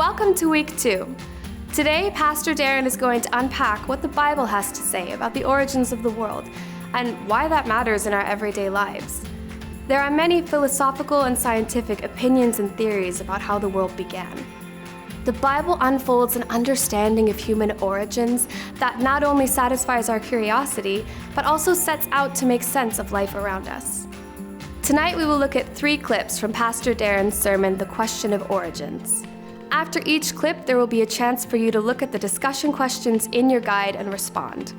Welcome to week 2. Today, Pastor Darren is going to unpack what the Bible has to say about the origins of the world and why that matters in our everyday lives. There are many philosophical and scientific opinions and theories about how the world began. The Bible unfolds an understanding of human origins that not only satisfies our curiosity, but also sets out to make sense of life around us. Tonight, we will look at 3 clips from Pastor Darren's sermon, The Question of Origins. After each clip, there will be a chance for you to look at the discussion questions in your guide and respond.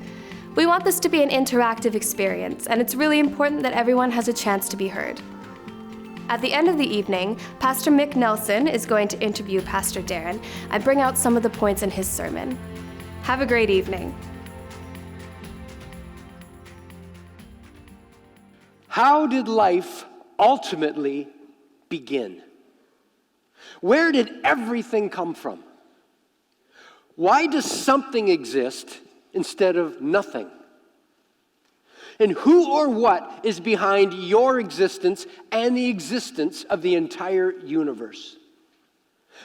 We want this to be an interactive experience, and it's really important that everyone has a chance to be heard. At the end of the evening, Pastor Mick Nelson is going to interview Pastor Darren and bring out some of the points in his sermon. Have a great evening. How did life ultimately begin? Where did everything come from? Why does something exist instead of nothing? And who or what is behind your existence and the existence of the entire universe?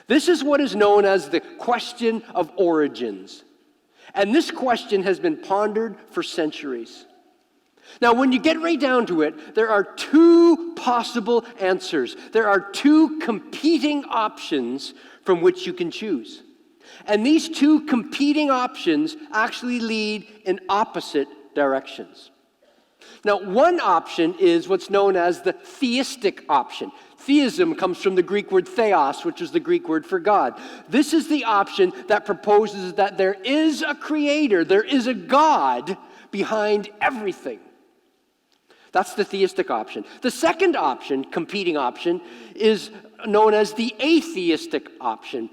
This is what is known as the question of origins. And this question has been pondered for centuries. Now, when you get right down to it, there are 2 possible answers. There are 2 competing options from which you can choose. And these 2 competing options actually lead in opposite directions. Now, one option is what's known as the theistic option. Theism comes from the Greek word theos, which is the Greek word for God. This is the option that proposes that there is a creator, there is a God behind everything. That's the theistic option. The second option, competing option, is known as the atheistic option.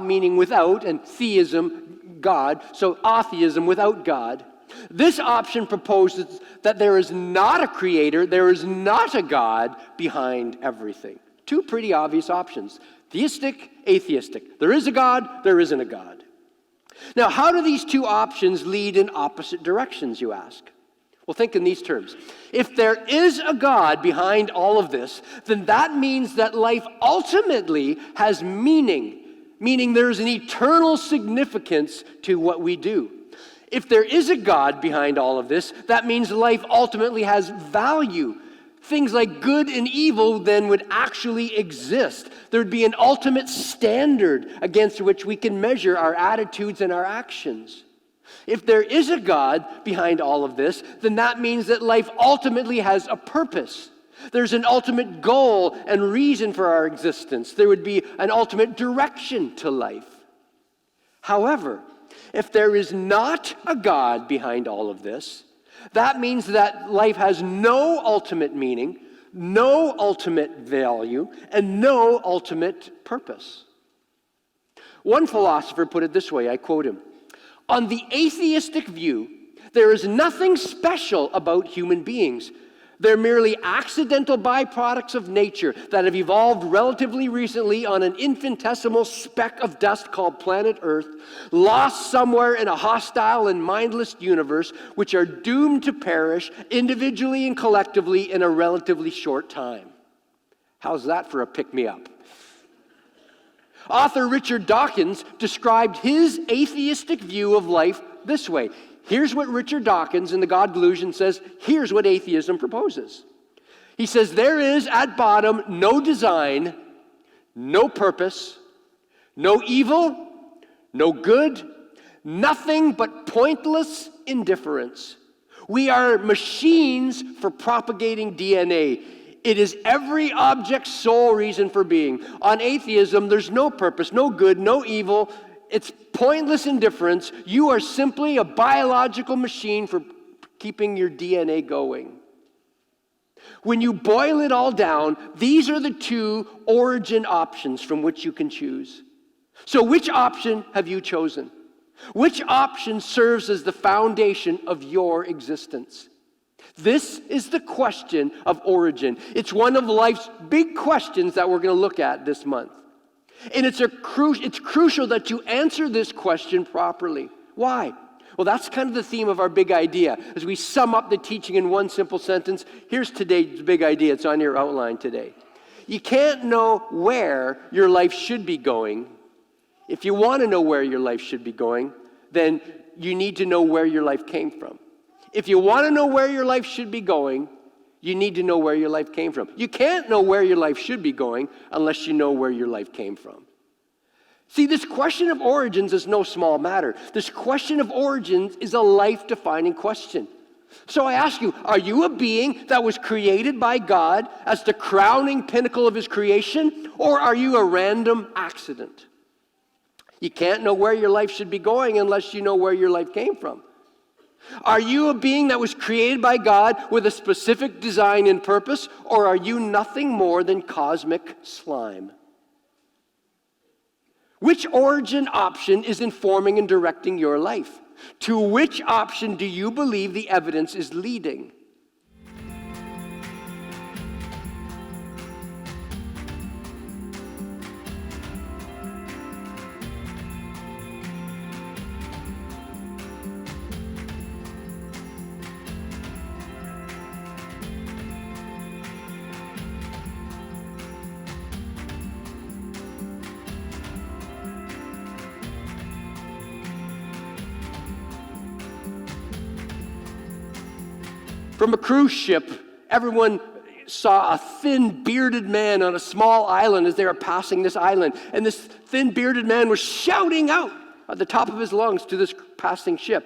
Meaning without, and theism, God. So atheism, without God. This option proposes that there is not a creator, there is not a God behind everything. 2 pretty obvious options. Theistic, atheistic. There is a God, there isn't a God. Now, how do these 2 options lead in opposite directions, you ask? Well, think in these terms. If there is a God behind all of this, then that means that life ultimately has meaning there's an eternal significance to what we do. If there is a God behind all of this, that means life ultimately has value. Things like good and evil then would actually exist. There would be an ultimate standard against which we can measure our attitudes and our actions. If there is a God behind all of this, then that means that life ultimately has a purpose. There's an ultimate goal and reason for our existence. There would be an ultimate direction to life. However, if there is not a God behind all of this, that means that life has no ultimate meaning, no ultimate value, and no ultimate purpose. One philosopher put it this way, I quote him, "On the atheistic view, there is nothing special about human beings. They're merely accidental byproducts of nature that have evolved relatively recently on an infinitesimal speck of dust called planet Earth, lost somewhere in a hostile and mindless universe, which are doomed to perish individually and collectively in a relatively short time." How's that for a pick-me-up? Author Richard Dawkins described his atheistic view of life this way. Here's what Richard Dawkins in The God Delusion says, here's what atheism proposes. He says, there is at bottom no design, no purpose, no evil, no good, nothing but pointless indifference. We are machines for propagating DNA. It is every object's sole reason for being. On atheism, there's no purpose, no good, no evil. It's pointless indifference. You are simply a biological machine for keeping your DNA going. When you boil it all down, these are the 2 origin options from which you can choose. So which option have you chosen? Which option serves as the foundation of your existence? This is the question of origin. It's one of life's big questions that we're going to look at this month. And it's crucial that you answer this question properly. Why? Well, that's kind of the theme of our big idea. As we sum up the teaching in one simple sentence, here's today's big idea. It's on your outline today. You can't know where your life should be going If you want to know where your life should be going, then you need to know where your life came from. If you want to know where your life should be going, you need to know where your life came from. You can't know where your life should be going unless you know where your life came from. See, this question of origins is no small matter. This question of origins is a life-defining question. So I ask you, are you a being that was created by God as the crowning pinnacle of his creation, or are you a random accident? You can't know where your life should be going unless you know where your life came from. Are you a being that was created by God with a specific design and purpose, or are you nothing more than cosmic slime? Which origin option is informing and directing your life? To which option do you believe the evidence is leading? From a cruise ship, everyone saw a thin, bearded man on a small island as they were passing this island. And this thin, bearded man was shouting out at the top of his lungs to this passing ship.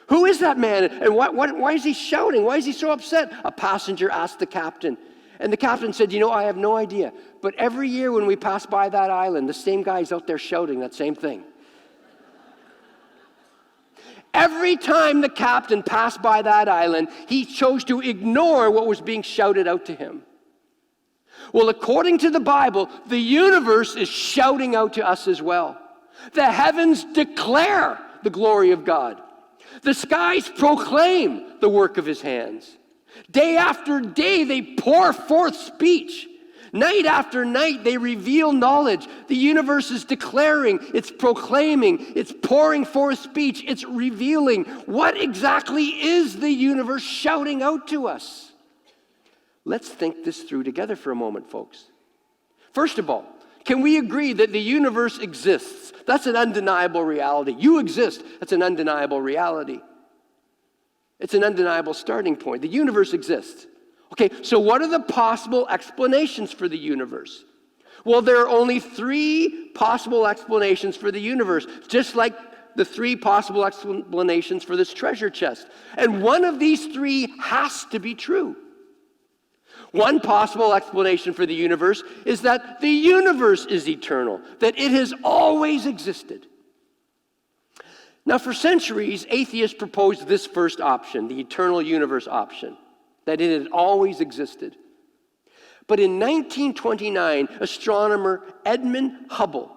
Who is that man? And why is he shouting? Why is he so upset? A passenger asked the captain. And the captain said, I have no idea. But every year when we pass by that island, the same guy's out there shouting that same thing. Every time the captain passed by that island, he chose to ignore what was being shouted out to him. Well, according to the Bible, the universe is shouting out to us as well. The heavens declare the glory of God. The skies proclaim the work of his hands. Day after day, they pour forth speech. Night after night, they reveal knowledge. The universe is declaring, it's proclaiming, it's pouring forth speech, it's revealing. What exactly is the universe shouting out to us? Let's think this through together for a moment, folks. First of all, can we agree that the universe exists? That's an undeniable reality. You exist. That's an undeniable reality. It's an undeniable starting point. The universe exists. Okay, so what are the possible explanations for the universe? Well, there are only 3 possible explanations for the universe, just like the 3 possible explanations for this treasure chest. And one of these 3 has to be true. One possible explanation for the universe is that the universe is eternal, that it has always existed. Now, for centuries, atheists proposed this first option, the eternal universe option, that it had always existed. But in 1929, astronomer Edwin Hubble,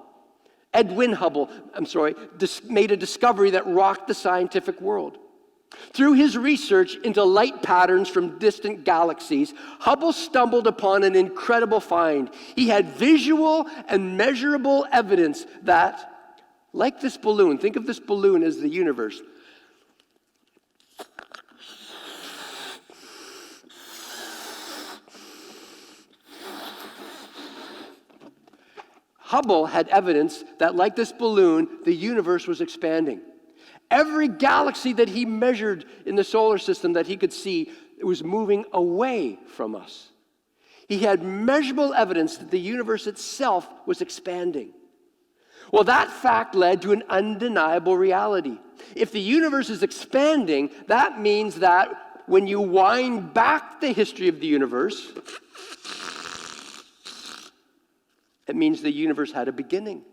made a discovery that rocked the scientific world. Through his research into light patterns from distant galaxies, Hubble stumbled upon an incredible find. He had visual and measurable evidence that, like this balloon, think of this balloon as the universe. Hubble had evidence that, like this balloon, the universe was expanding. Every galaxy that he measured in the solar system that he could see, it was moving away from us. He had measurable evidence that the universe itself was expanding. Well, that fact led to an undeniable reality. If the universe is expanding, that means that when you wind back the history of the universe, it means the universe had a beginning.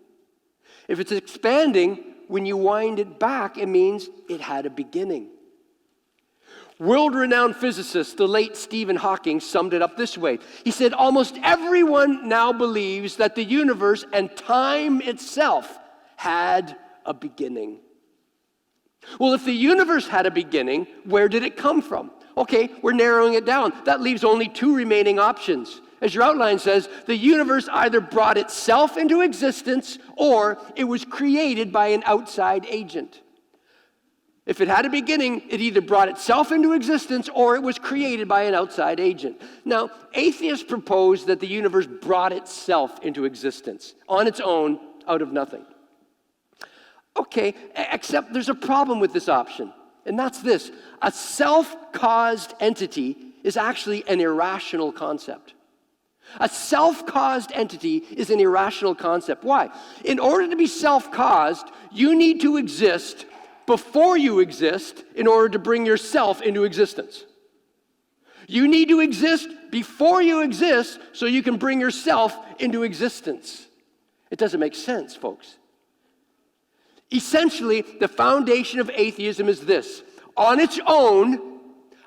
If it's expanding, when you wind it back, it means it had a beginning. World-renowned physicist, the late Stephen Hawking, summed it up this way. He said, almost everyone now believes that the universe and time itself had a beginning. Well, if the universe had a beginning, where did it come from? Okay, we're narrowing it down. That leaves only 2 remaining options. As your outline says, the universe either brought itself into existence or it was created by an outside agent. If it had a beginning, it either brought itself into existence or it was created by an outside agent. Now, atheists propose that the universe brought itself into existence on its own out of nothing. Okay, except there's a problem with this option, and that's this. A self-caused entity is actually an irrational concept. A self-caused entity is an irrational concept. Why? In order to be self-caused, you need to exist before you exist in order to bring yourself into existence. You need to exist before you exist so you can bring yourself into existence. It doesn't make sense, folks. Essentially, the foundation of atheism is this. On its own,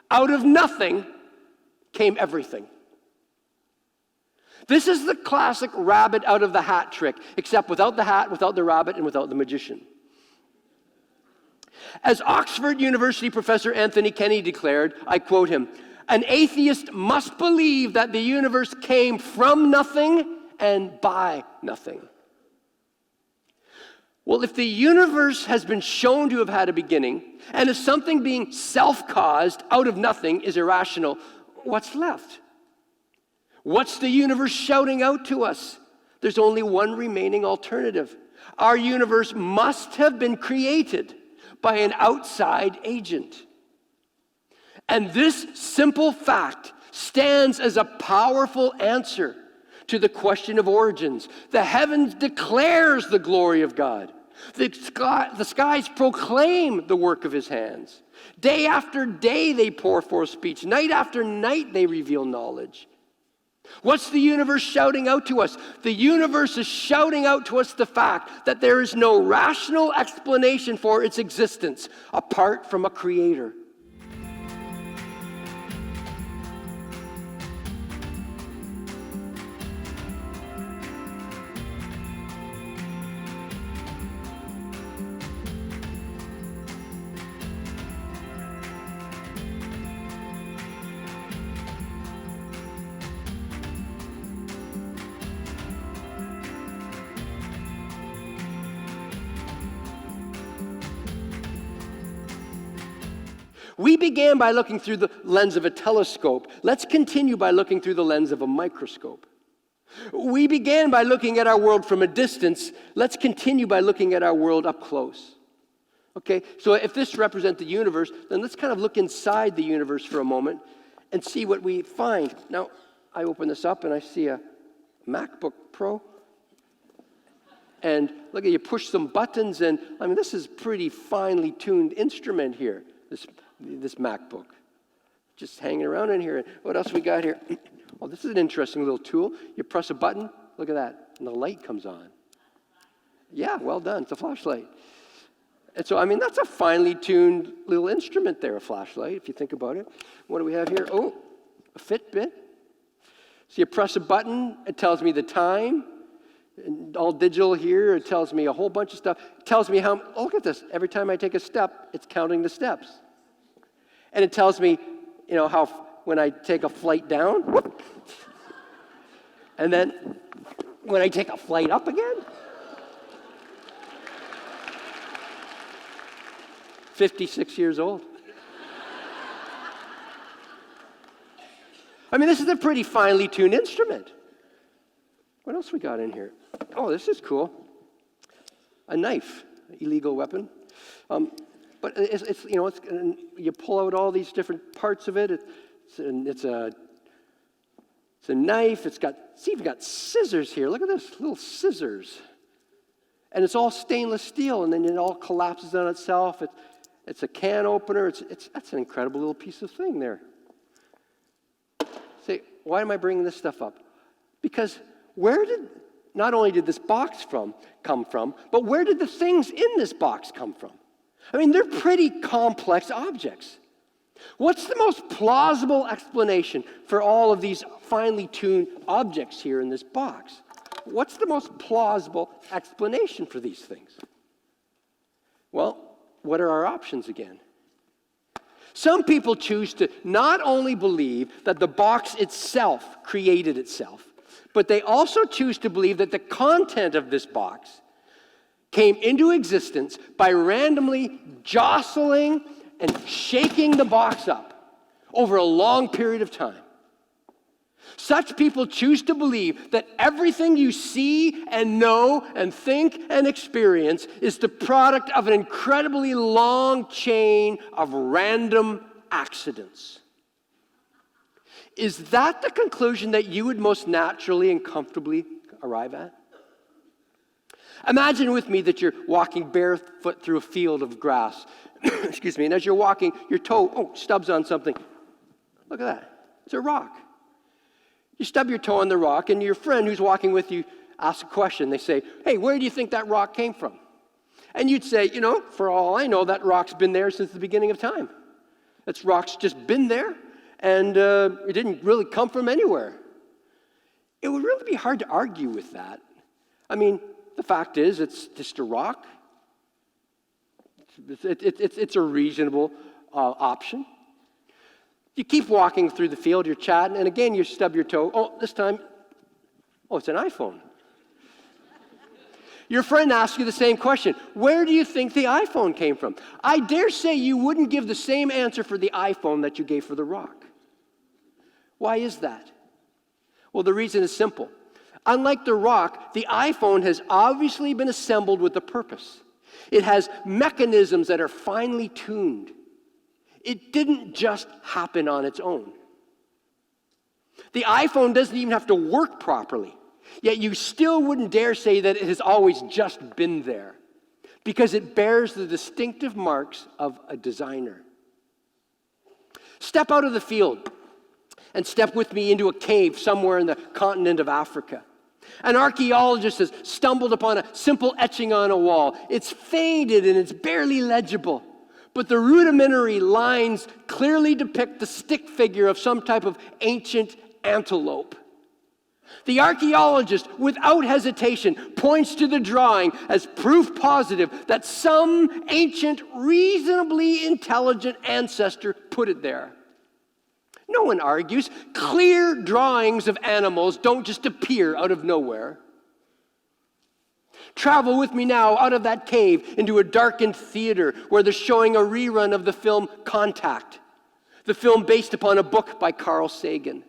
out of nothing, came everything. This is the classic rabbit out of the hat trick, except without the hat, without the rabbit, and without the magician. As Oxford University professor Anthony Kenny declared, I quote him, "An atheist must believe that the universe came from nothing and by nothing." Well, if the universe has been shown to have had a beginning, and if something being self-caused out of nothing is irrational, what's left? What's the universe shouting out to us? There's only one remaining alternative. Our universe must have been created by an outside agent. And this simple fact stands as a powerful answer to the question of origins. The heavens declares the glory of God. The skies proclaim the work of his hands. Day after day they pour forth speech. Night after night they reveal knowledge. What's the universe shouting out to us? The universe is shouting out to us the fact that there is no rational explanation for its existence apart from a creator. We began by looking through the lens of a telescope. Let's continue by looking through the lens of a microscope. We began by looking at our world from a distance. Let's continue by looking at our world up close. Okay, so if this represents the universe, then let's kind of look inside the universe for a moment and see what we find. Now, I open this up and I see a MacBook Pro. And look, you push some buttons and, I mean, this is pretty finely tuned instrument here, this MacBook. Just hanging around in here. What else we got here? Oh, this is an interesting little tool. You press a button, look at that, and the light comes on. Yeah, well done, it's a flashlight. And so, I mean, that's a finely tuned little instrument there, a flashlight, if you think about it. What do we have here? Oh, a Fitbit. So you press a button, it tells me the time. And all digital here, it tells me a whole bunch of stuff. It tells me how, oh, look at this, every time I take a step, it's counting the steps. And it tells me, you know, how when I take a flight down, whoop, and then when I take a flight up again, 56 years old. I mean, this is a pretty finely tuned instrument. What else we got in here? Oh, this is cool. A knife, illegal weapon. But it's you know, you pull out all these different parts of it. It's a knife. It's got scissors here. Look at this, little scissors. And it's all stainless steel, and then it all collapses on itself. It's a can opener. That's an incredible little piece of thing there. Say, why am I bringing this stuff up? Because not only did this box come from, but where did the things in this box come from? I mean, they're pretty complex objects. What's the most plausible explanation for all of these finely tuned objects here in this box? What's the most plausible explanation for these things? Well, what are our options again? Some people choose to not only believe that the box itself created itself, but they also choose to believe that the content of this box came into existence by randomly jostling and shaking the box up over a long period of time. Such people choose to believe that everything you see and know and think and experience is the product of an incredibly long chain of random accidents. Is that the conclusion that you would most naturally and comfortably arrive at? Imagine with me that you're walking barefoot through a field of grass. Excuse me, and as you're walking, your toe stubs on something. Look at that. It's a rock. You stub your toe on the rock, and your friend who's walking with you asks a question. They say, hey, where do you think that rock came from? And you'd say, for all I know, that rock's been there since the beginning of time. That rock's just been there, and it didn't really come from anywhere. It would really be hard to argue with that. I mean, the fact is, it's just a rock. It's a reasonable option. You keep walking through the field, you're chatting, and again you stub your toe. This time, it's an iPhone. Your friend asks you the same question. Where do you think the iPhone came from? I dare say you wouldn't give the same answer for the iPhone that you gave for the rock. Why is that? Well, the reason is simple. Unlike the rock, the iPhone has obviously been assembled with a purpose. It has mechanisms that are finely tuned. It didn't just happen on its own. The iPhone doesn't even have to work properly, yet you still wouldn't dare say that it has always just been there, because it bears the distinctive marks of a designer. Step out of the field and step with me into a cave somewhere in the continent of Africa. An archaeologist has stumbled upon a simple etching on a wall. It's faded and it's barely legible, but the rudimentary lines clearly depict the stick figure of some type of ancient antelope. The archaeologist, without hesitation, points to the drawing as proof positive that some ancient, reasonably intelligent ancestor put it there. No one argues. Clear drawings of animals don't just appear out of nowhere. Travel with me now out of that cave into a darkened theater where they're showing a rerun of the film Contact, the film based upon a book by Carl Sagan.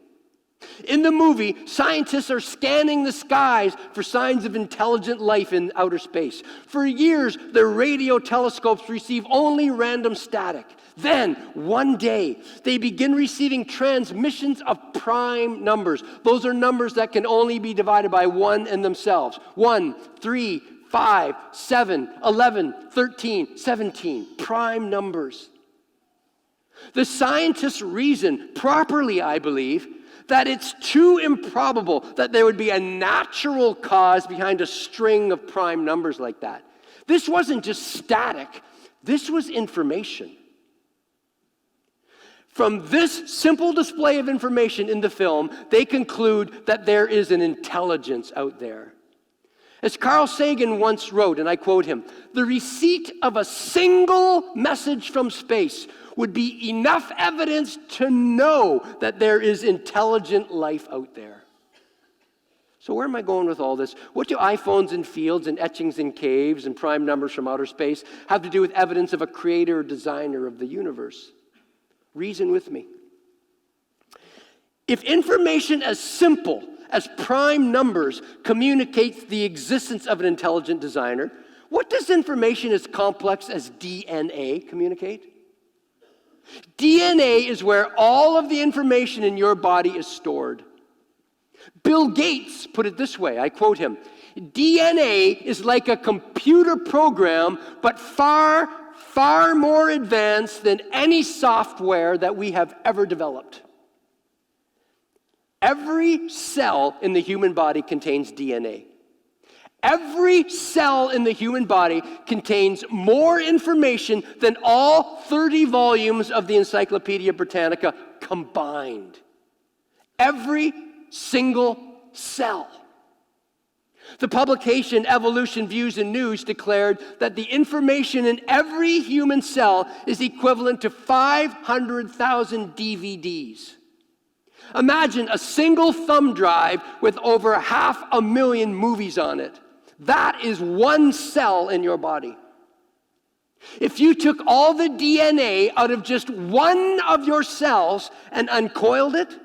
In the movie, scientists are scanning the skies for signs of intelligent life in outer space. For years, their radio telescopes receive only random static. Then, one day, they begin receiving transmissions of prime numbers. Those are numbers that can only be divided by 1 in themselves. 1, 3, 5, 7, 11, 13, 17. Prime numbers. The scientists reason, properly I believe, that it's too improbable that there would be a natural cause behind a string of prime numbers like that. This wasn't just static, this was information. From this simple display of information in the film, they conclude that there is an intelligence out there. As Carl Sagan once wrote, and I quote him, "The receipt of a single message from space would be enough evidence to know that there is intelligent life out there." So where am I going with all this? What do iPhones in fields and etchings in caves and prime numbers from outer space have to do with evidence of a creator or designer of the universe? Reason with me. If information as simple as prime numbers communicates the existence of an intelligent designer, what does information as complex as DNA communicate? DNA is where all of the information in your body is stored. Bill Gates put it this way, I quote him, "DNA is like a computer program, but far, far more advanced than any software that we have ever developed." Every cell in the human body contains DNA. Every cell in the human body contains more information than all 30 volumes of the Encyclopedia Britannica combined. Every single cell. The publication Evolution Views and News declared that the information in every human cell is equivalent to 500,000 DVDs. Imagine a single thumb drive with over 500,000 movies on it. That is one cell in your body. If you took all the DNA out of just one of your cells and uncoiled it,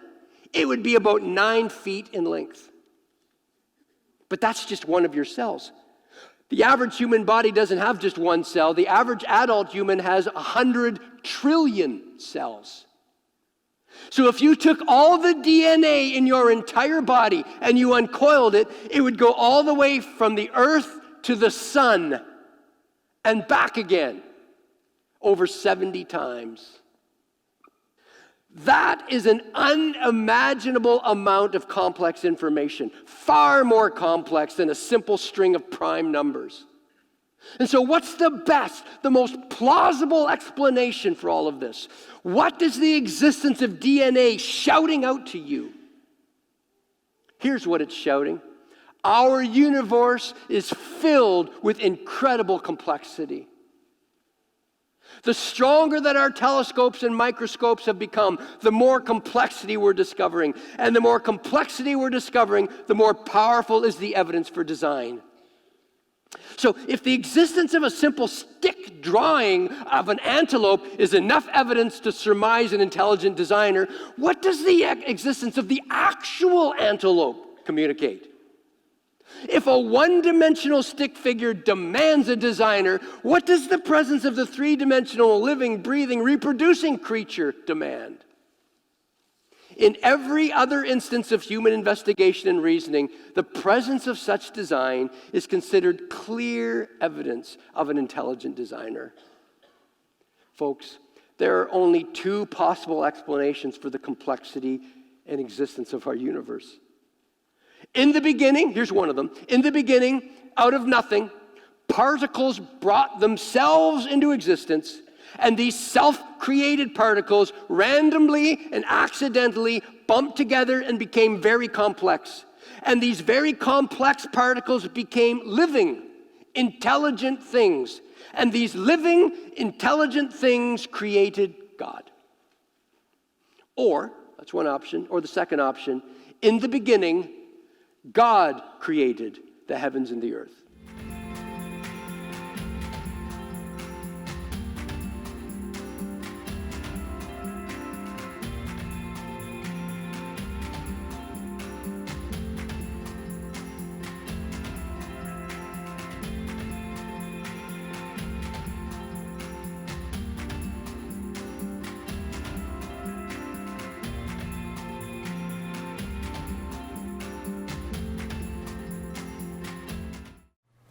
it would be about 9 feet in length. But that's just one of your cells. The average human body doesn't have just one cell. The average adult human has 100 trillion cells. So if you took all the DNA in your entire body and you uncoiled it, it would go all the way from the earth to the sun and back again over 70 times. That is an unimaginable amount of complex information, far more complex than a simple string of prime numbers. And so what's the best, the most plausible explanation for all of this? What is the existence of DNA shouting out to you? Here's what it's shouting. Our universe is filled with incredible complexity. The stronger that our telescopes and microscopes have become, the more complexity we're discovering. And the more complexity we're discovering, the more powerful is the evidence for design. So if the existence of a simple stick drawing of an antelope is enough evidence to surmise an intelligent designer, what does the existence of the actual antelope communicate? If a one-dimensional stick figure demands a designer, what does the presence of the three-dimensional living, breathing, reproducing creature demand? In every other instance of human investigation and reasoning, the presence of such design is considered clear evidence of an intelligent designer. Folks, there are only 2 possible explanations for the complexity and existence of our universe. In the beginning, here's one of them. In the beginning, out of nothing, particles brought themselves into existence, and these self-created particles randomly and accidentally bumped together and became very complex. And these very complex particles became living, intelligent things. And these living, intelligent things created God. Or, that's one option, or the second option, in the beginning, God created the heavens and the earth.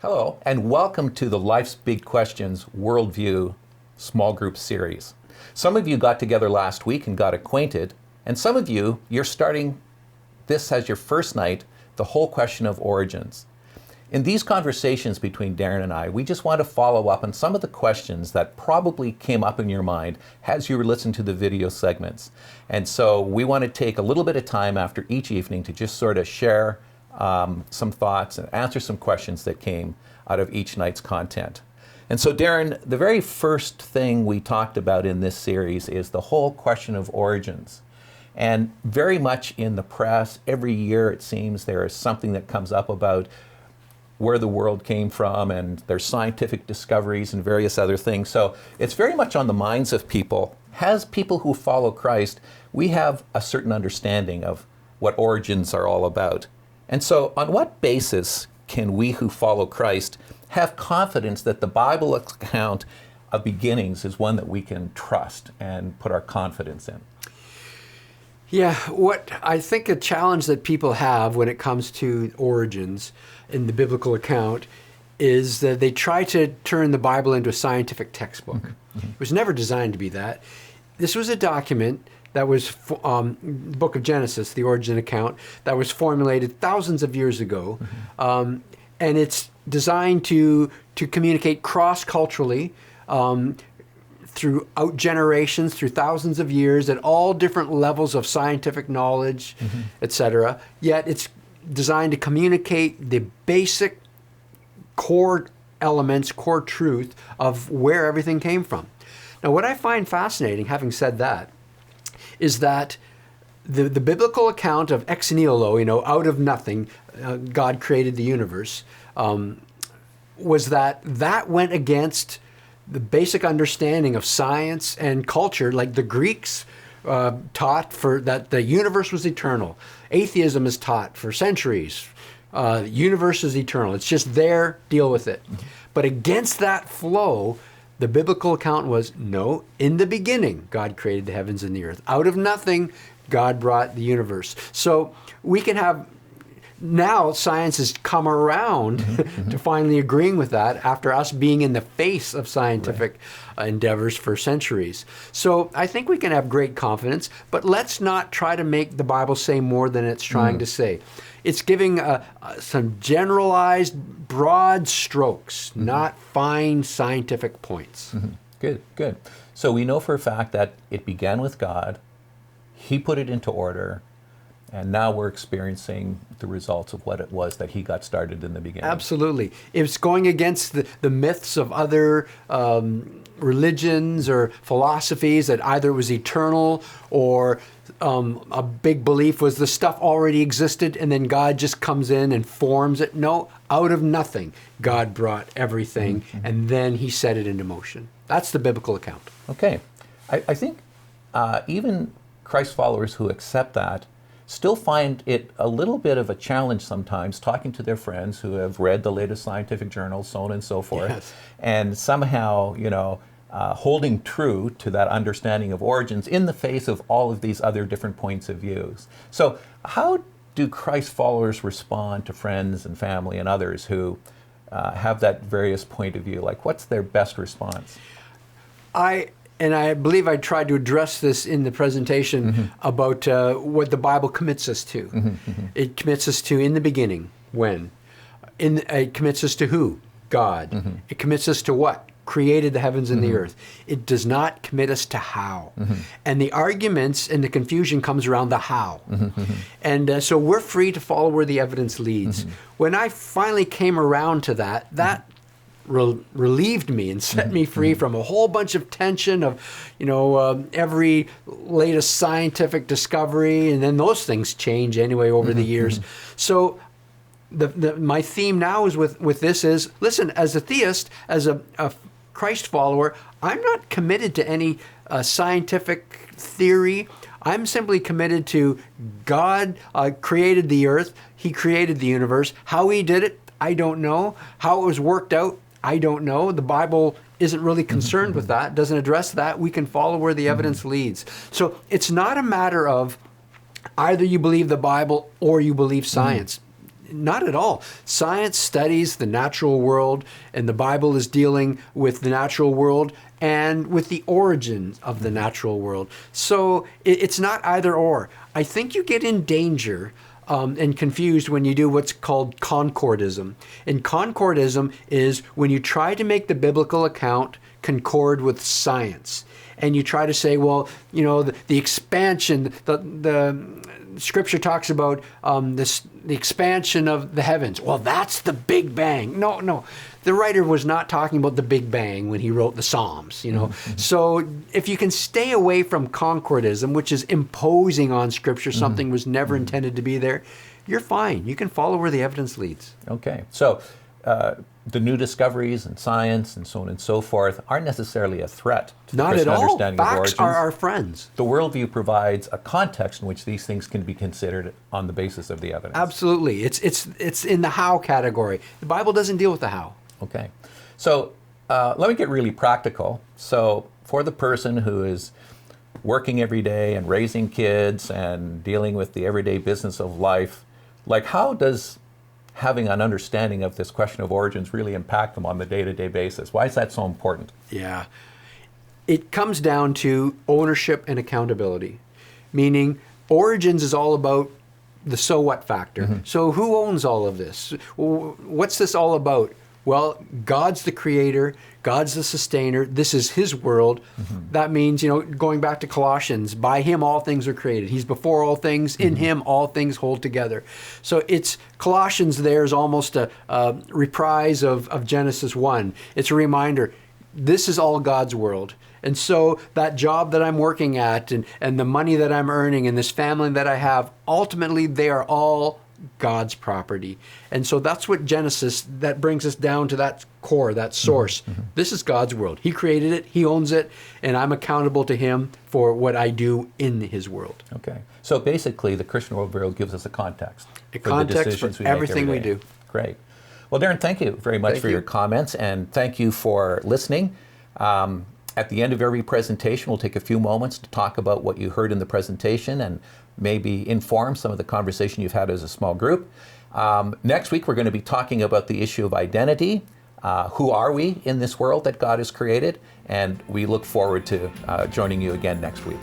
Hello, and welcome to the Life's Big Questions Worldview Small Group Series. Some of you got together last week and got acquainted, and some of you, you're starting this as your first night, the whole question of origins. In these conversations between Darren and I, we just want to follow up on some of the questions that probably came up in your mind as you were listening to the video segments. And so we want to take a little bit of time after each evening to just sort of share some thoughts and answer some questions that came out of each night's content. And so Darren, the very first thing we talked about in this series is the whole question of origins. And very much in the press, every year it seems there is something that comes up about where the world came from, and there's scientific discoveries and various other things. So it's very much on the minds of people. As people who follow Christ, we have a certain understanding of what origins are all about. And so on what basis can we who follow Christ have confidence that the Bible account of beginnings is one that we can trust and put our confidence in? Yeah, what I think a challenge that people have when it comes to origins in the biblical account is that they try to turn the Bible into a scientific textbook. Mm-hmm. It was never designed to be that. This was a document that was the book of Genesis, the origin account, that was formulated thousands of years ago. Mm-hmm. And it's designed to communicate cross-culturally throughout generations, through thousands of years, at all different levels of scientific knowledge, mm-hmm. etc. Yet it's designed to communicate the basic core elements, core truth of where everything came from. Now, what I find fascinating, having said that, is that the biblical account of ex nihilo, out of nothing, God created the universe, was that went against the basic understanding of science and culture. Like the Greeks taught that the universe was eternal. Atheism is taught for centuries. The universe is eternal. It's just there, deal with it. But against that flow, the biblical account was, no, in the beginning, God created the heavens and the earth. Out of nothing, God brought the universe. So we can have, now science has come around to finally agreeing with that after us being in the face of scientific endeavors for centuries. So I think we can have great confidence, but let's not try to make the Bible say more than it's trying to say. It's giving some generalized, broad strokes, not fine scientific points. Good, good. So we know for a fact that it began with God. He put it into order. And now we're experiencing the results of what it was that he got started in the beginning. Absolutely. It's going against the myths of other religions or philosophies that either it was eternal or a big belief was the stuff already existed and then God just comes in and forms it. No, out of nothing, God brought everything and then he set it into motion. That's the biblical account. Okay. I think even Christ followers who accept that still find it a little bit of a challenge sometimes talking to their friends who have read the latest scientific journals, so on and so forth, and somehow, holding true to that understanding of origins in the face of all of these other different points of views. So how do Christ followers respond to friends and family and others who have that various point of view? Like, what's their best response? And I believe I tried to address this in the presentation about what the Bible commits us to. It commits us to in the beginning, when. It commits us to who? God. It commits us to what? Created the heavens and the earth. It does not commit us to how. And the arguments and the confusion comes around the how. And so we're free to follow where the evidence leads. When I finally came around to that relieved me and set me free from a whole bunch of tension of, every latest scientific discovery, and then those things change anyway over the years. So my theme now is with this is, listen, as a theist, as a Christ follower, I'm not committed to any scientific theory. I'm simply committed to God created the earth. He created the universe. How he did it, I don't know. How it was worked out, I don't know. The Bible isn't really concerned with that, doesn't address that. We can follow where the evidence leads. So it's not a matter of either you believe the Bible or you believe science. Not at all. Science studies the natural world, and the Bible is dealing with the natural world and with the origins of the natural world. So it's not either or. I think you get in danger and confused when you do what's called concordism. And concordism is when you try to make the biblical account concord with science. And you try to say, well, the expansion, the Scripture talks about the expansion of the heavens. Well, that's the Big Bang. No. The writer was not talking about the Big Bang when he wrote the Psalms, So if you can stay away from concordism, which is imposing on Scripture something was never intended to be there, you're fine. You can follow where the evidence leads. Okay. So the new discoveries in science and so on and so forth aren't necessarily a threat to the Christian understanding of origins. Facts are our friends. The worldview provides a context in which these things can be considered on the basis of the evidence. Absolutely. It's in the how category. The Bible doesn't deal with the how. Okay. So let me get really practical. So for the person who is working every day and raising kids and dealing with the everyday business of life, like, how does having an understanding of this question of origins really impact them on the day-to-day basis? Why is that so important? Yeah. It comes down to ownership and accountability, meaning origins is all about the so what factor. So who owns all of this? What's this all about? Well, God's the creator, God's the sustainer, this is his world. That means, going back to Colossians, by him all things are created. He's before all things, in him all things hold together. So Colossians there is almost a reprise of Genesis 1. It's a reminder, this is all God's world. And so that job that I'm working at and the money that I'm earning and this family that I have, ultimately they are all God's property. And so that's what Genesis, that brings us down to that core, that source. This is God's world. He created it, He owns it, and I'm accountable to Him for what I do in His world. Okay. So basically, the Christian worldview gives us a context. A context for everything we do. Great. Well, Darren, thank you very much for your comments, and thank you for listening. At the end of every presentation, we'll take a few moments to talk about what you heard in the presentation and maybe inform some of the conversation you've had as a small group. Next week, we're going to be talking about the issue of identity. Who are we in this world that God has created? And we look forward to joining you again next week.